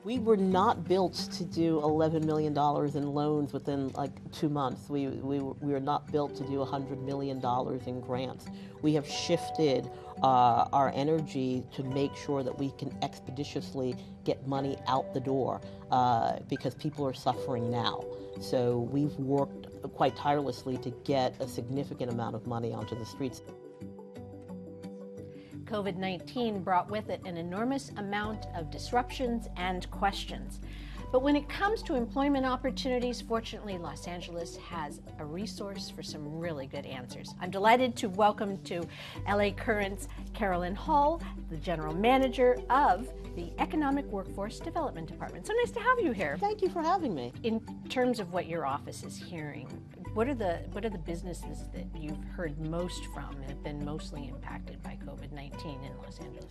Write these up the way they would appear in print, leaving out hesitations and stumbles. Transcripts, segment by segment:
We were not built to do $11 million in loans within like 2 months. We were not built to do $100 million in grants. We have shifted our energy to make sure that we can expeditiously get money out the door because people are suffering now. So we've worked quite tirelessly to get a significant amount of money onto the streets. COVID-19 brought with it an enormous amount of disruptions and questions. But when it comes to employment opportunities, fortunately, Los Angeles has a resource for some really good answers. I'm delighted to welcome to LA Current's Carolyn Hull, the General Manager of the Economic Workforce Development Department. So nice to have you here. Thank you for having me. In terms of what your office is hearing, what are the businesses that you've heard most from and have been mostly impacted by COVID-19 in Los Angeles?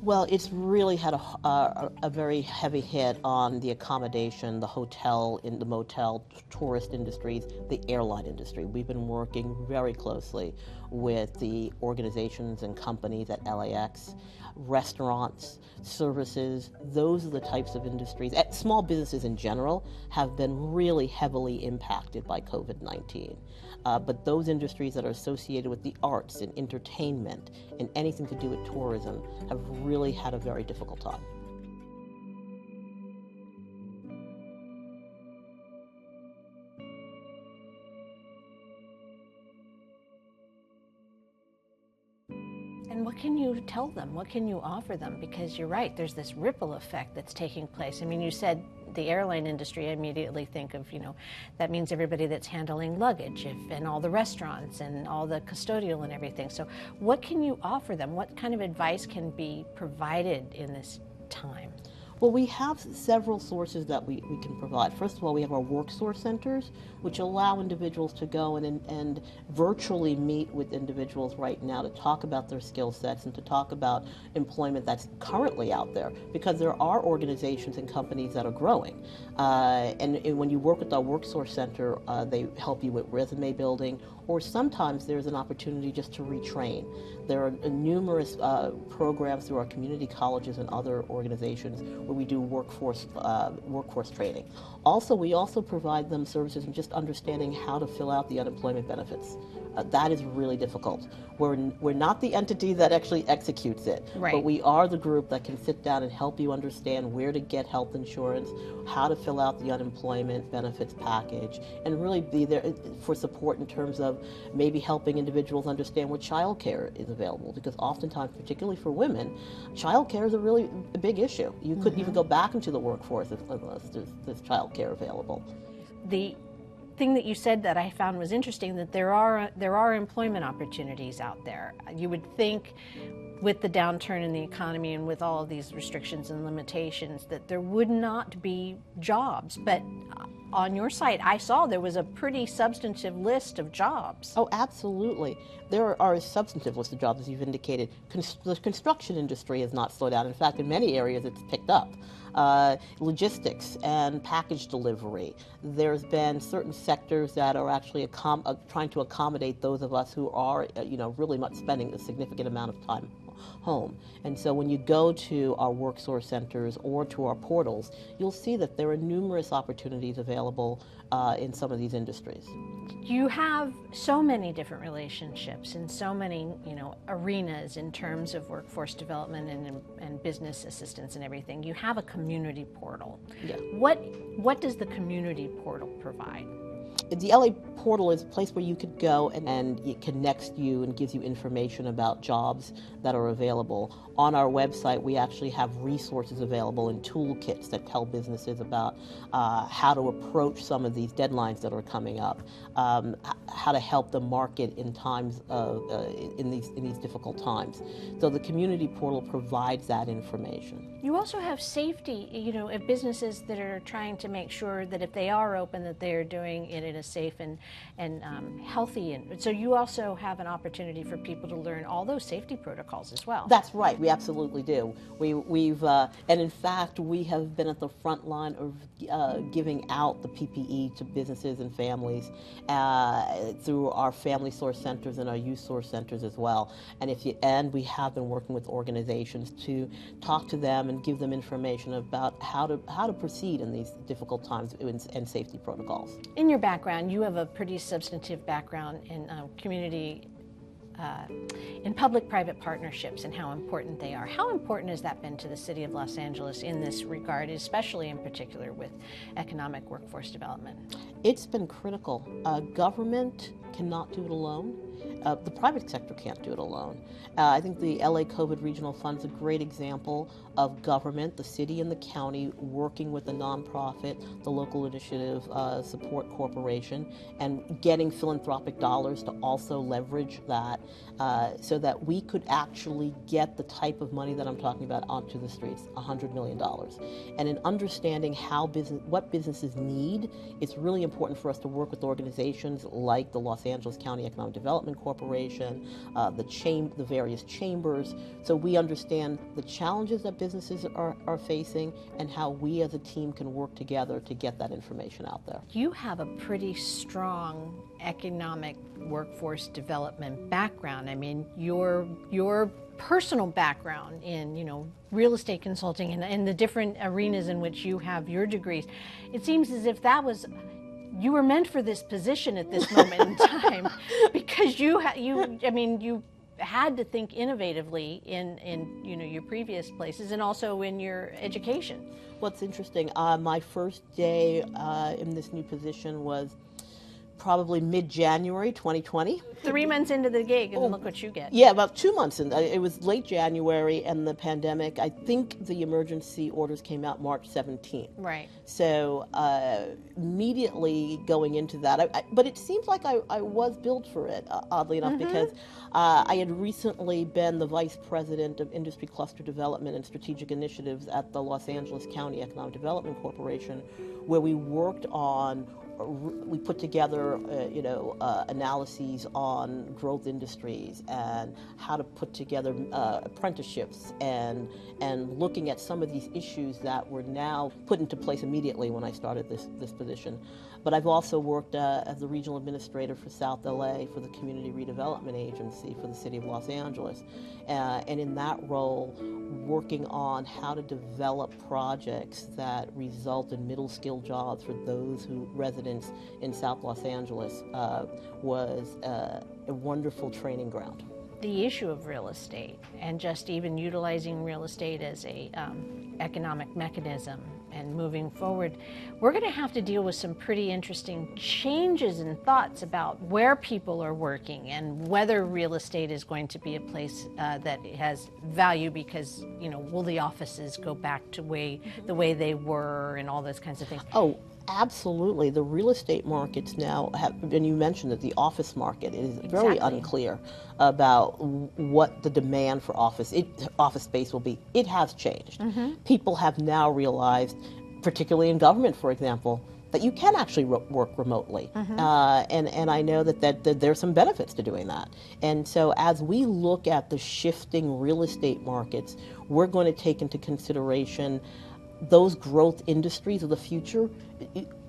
Well, it's really had a very heavy hit on the accommodation, the hotel, in the motel, tourist industries, the airline industry. We've been working very closely with the organizations and companies at LAX, restaurants, services. Those are the types of industries. Small businesses in general have been really heavily impacted by COVID-19. But those industries that are associated with the arts and entertainment and anything to do with tourism have really had a very difficult time. And what can you tell them? What can you offer them? Because you're right, there's this ripple effect that's taking place. I mean, you said the airline industry, I immediately think of, that means everybody that's handling luggage and all the restaurants and all the custodial and everything. So what can you offer them? What kind of advice can be provided in this time? Well, we have several sources that we can provide. First of all, we have our work source centers, which allow individuals to go and virtually meet with individuals right now to talk about their skill sets and to talk about employment that's currently out there, because there are organizations and companies that are growing. And when you work with our work source center, they help you with resume building, or sometimes there's an opportunity just to retrain. There are numerous programs through our community colleges and other organizations where we do workforce training. Also, we also provide them services in just understanding how to fill out the unemployment benefits. That is really difficult. We're not the entity that actually executes it, right, but we are the group that can sit down and help you understand where to get health insurance, how to fill out the unemployment benefits package, and really be there for support in terms of maybe helping individuals understand what child care is available, because oftentimes, particularly for women, child care is a really big issue. You couldn't even go back into the workforce unless there's child care available. The thing that you said that I found was interesting, that there are employment opportunities out there. You would think with the downturn in the economy and with all of these restrictions and limitations that there would not be jobs, but on your site I saw there was a pretty substantive list of jobs. Oh, absolutely. There are a substantive list of jobs, as you've indicated. The construction industry has not slowed down. In fact, in many areas it's picked up. Logistics and package delivery. There's been certain sectors that are actually trying to accommodate those of us who are, really much spending a significant amount of time home. And so when you go to our work source centers or to our portals, you'll see that there are numerous opportunities available in some of these industries. You have so many different relationships and so many, arenas in terms of workforce development and business assistance and everything. You have a community portal. Yeah. What does the community portal provide? The LA portal is a place where you could go and it connects you and gives you information about jobs that are available. On our website, we actually have resources available and toolkits that tell businesses about how to approach some of these deadlines that are coming up, how to help them market in times in these difficult times. So the community portal provides that information. You also have safety, of businesses that are trying to make sure that if they are open, that they are doing it in a is safe and healthy. And so you also have an opportunity for people to learn all those safety protocols as well. That's right. We absolutely do. We've and in fact, we have been at the front line of giving out the PPE to businesses and families through our family source centers and our youth source centers as well. And we have been working with organizations to talk to them and give them information about how to proceed in these difficult times and safety protocols. In your background, you have a pretty substantive background in community, in public-private partnerships and how important they are. How important has that been to the City of Los Angeles in this regard, especially in particular with economic workforce development? It's been critical. Government cannot do it alone. The private sector can't do it alone. I think the LA COVID Regional Fund is a great example of government, the city and the county, working with the nonprofit, the local initiative support corporation, and getting philanthropic dollars to also leverage that so that we could actually get the type of money that I'm talking about onto the streets, $100 million. And in understanding what businesses need, it's really important for us to work with organizations like the Los Angeles County Economic Development Corporation, the various chambers, so we understand the challenges that businesses are facing and how we as a team can work together to get that information out there. You have a pretty strong economic workforce development background. I mean, your personal background in, real estate consulting and the different arenas in which you have your degrees, it seems as if you were meant for this position at this moment in time, because you had to think innovatively in your previous places and also in your education. What's interesting, my first day in this new position was probably mid-January 2020. 3 months into the gig, and look what you get. Yeah, about 2 months in. It was late January, and the pandemic, I think the emergency orders came out March 17th. Right. So immediately going into that, but it seems like I was built for it, oddly enough, because I had recently been the Vice President of Industry Cluster Development and Strategic Initiatives at the Los Angeles County Economic Development Corporation, where we worked on we put together, analyses on growth industries and how to put together apprenticeships and looking at some of these issues that were now put into place immediately when I started this position. But I've also worked as the regional administrator for South LA for the Community Redevelopment Agency for the City of Los Angeles. And in that role, working on how to develop projects that result in middle-skill jobs for those residents in South Los Angeles was a wonderful training ground. The issue of real estate and just even utilizing real estate as a economic mechanism and moving forward, we're going to have to deal with some pretty interesting changes in thoughts about where people are working and whether real estate is going to be a place that has value because, will the offices go back to the way they were and all those kinds of things? Oh, absolutely. The real estate markets now and you mentioned that the office market is very unclear about what the demand for office space will be. It has changed. People have now realized, particularly in government, for example, that you can actually work remotely. And I know that there's some benefits to doing that. And so as we look at the shifting real estate markets, we're going to take into consideration those growth industries of the future.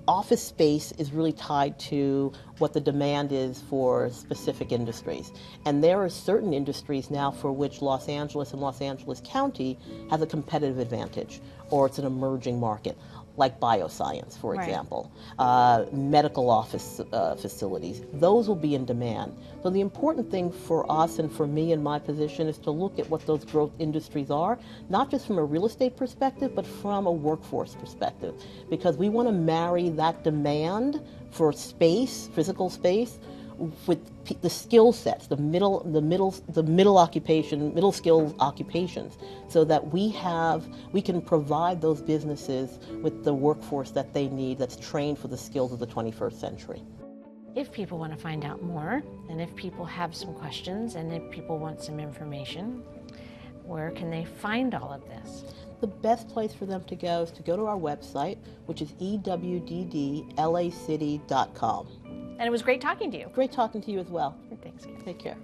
Office space is really tied to what the demand is for specific industries. And there are certain industries now for which Los Angeles and Los Angeles County has a competitive advantage, or it's an emerging market, like bioscience, for example, medical office facilities. Those will be in demand. So the important thing for us and for me in my position is to look at what those growth industries are, not just from a real estate perspective, but from a workforce perspective, because we want to marry that demand for space, physical space, with the skill sets, the middle skill occupations, so that we can provide those businesses with the workforce that they need that's trained for the skills of the 21st century. If people want to find out more, and if people have some questions, and if people want some information, where can they find all of this? The best place for them to go is to go to our website, which is EWDDLAcity.com. And it was great talking to you. Great talking to you as well. Thanks, Karen. Take care.